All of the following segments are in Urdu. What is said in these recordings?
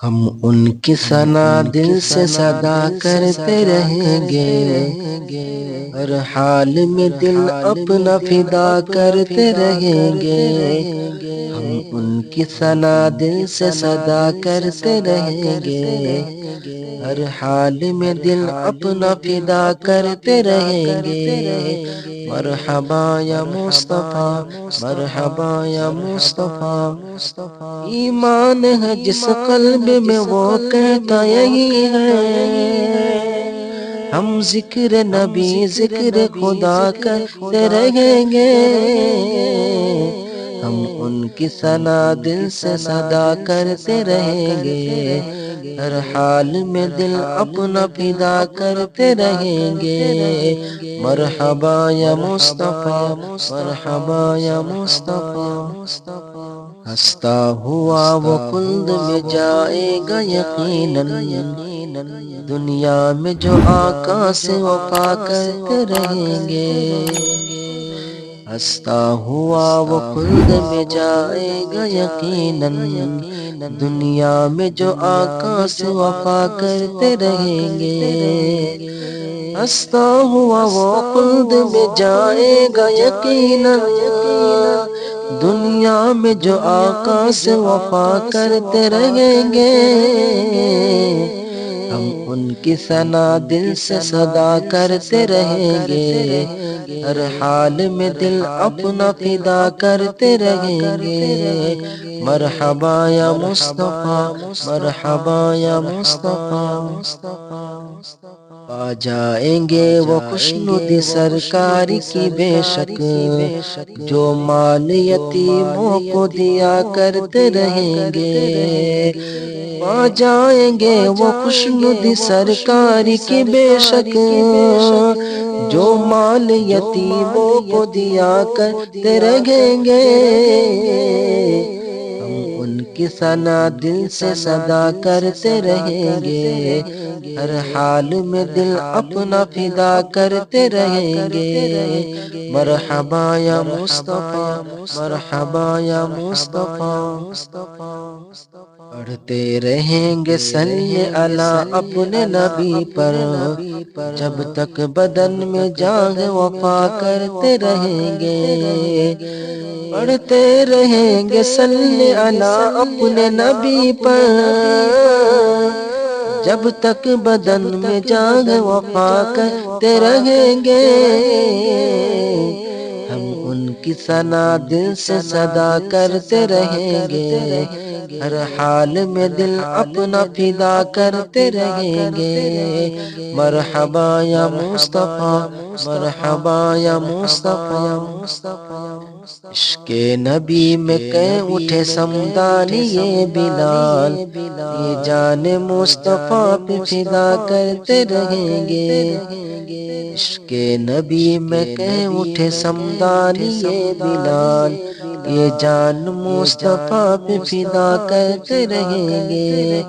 ہم ان کی ثنا دل سے صدا کرتے رہیں گے، ہر حال میں دل اپنا فدا کرتے رہیں گے۔ ہم ان کی ثنا دل سے صدا کرتے رہیں گے، ہر حال میں دل اپنا فدا کرتے رہیں گے۔ مرحبا یا مصطفیٰ، مرحبا یا مصطفیٰ، ایمان ہے جس قلب میں وہ کہتا یہی ہے، ہم ذکر نبی ذکر خدا کرتے رہیں گے۔ ہم ان کی ثنا دل سے صدا کرتے رہیں گے، ہر حال میں دل اپنا فدا کرتے رہیں گے۔ مرحبا یا مصطفیٰ، مرحبا یا مصطفیٰ، ہنستا ہوا وہ خلد میں جائے گا یقیناً، دنیا میں جو آقا سے وفا کرتے رہیں گے۔ ہنستا ہوا وہ خلد میں جائے گا یقیناً، دنیا میں جو آقا سے وفا کرتے رہیں گے۔ ہنستا ہوا وہ خلد میں جائے گا یقیناً، دنیا میں جو آقا سے وفا کرتے رہیں گے۔ ہم ان کی ثنا دل سے صدا کرتے رہیں گے، ہر حال میں دل اپنا فدا کرتے رہیں گے۔ مرحبا یا مصطفیٰ، مرحبا یا مصطفیٰ، پا جائیں گے وہ خوشنودی سرکار کی بے شک، جو مال یتیموں کو دیا کرتے رہیں گے۔ پا جائیں گے وہ خوشنودی سرکار کی بے شک، جو مال یتیموں کو دیا کرتے رہیں گے۔ ہم ان کی ثنا دل سے صدا کرتے رہیں گے، ہر حال میں دل اپنا فدا کرتے رہیں گے۔ مرحبا یا مصطفیٰ، مرحبا یا مصطفیٰ، پڑھتے رہیں گے صلی اللہ اپنے نبی پر، جب تک بدن میں جان وفا کرتے رہیں گے۔ پڑھتے رہیں گے صلی اللہ اپنے نبی پر، جب تک بدن میں جان وفا کرتے رہیں گے۔ ہم ان کی ثنا دل سے صدا کرتے رہیں گے، ہر حال میں دل اپنا فدا کرتے رہیں گے۔ مرحبا یا مصطفیٰ، مرحبا یا مصطفیٰ، عشق نبی میں کہیں اٹھے سمدانی یہ بلال، یہ جان مصطفیٰ پہ فدا کرتے رہیں گے۔ عشق نبی میں کہیں اٹھے سمدانی یہ بلال، یہ جان مصطفیٰ پہ فدا کرتے رہیں گے۔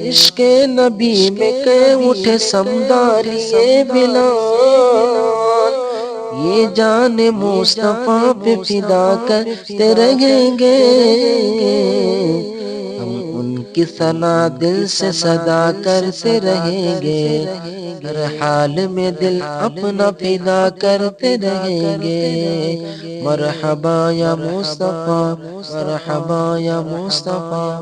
عشق نبی میں کہیں اٹھے سمدانی یہ بلال، یہ جان مصطفیٰ پہ فدا کرتے رہیں گے۔ ہم ان کی ثنا دل سے صدا کرتے رہیں گے، ہر حال میں دل اپنا فدا کرتے رہیں گے۔ مرحبا یا مصطفیٰ، مرحبا یا مصطفیٰ۔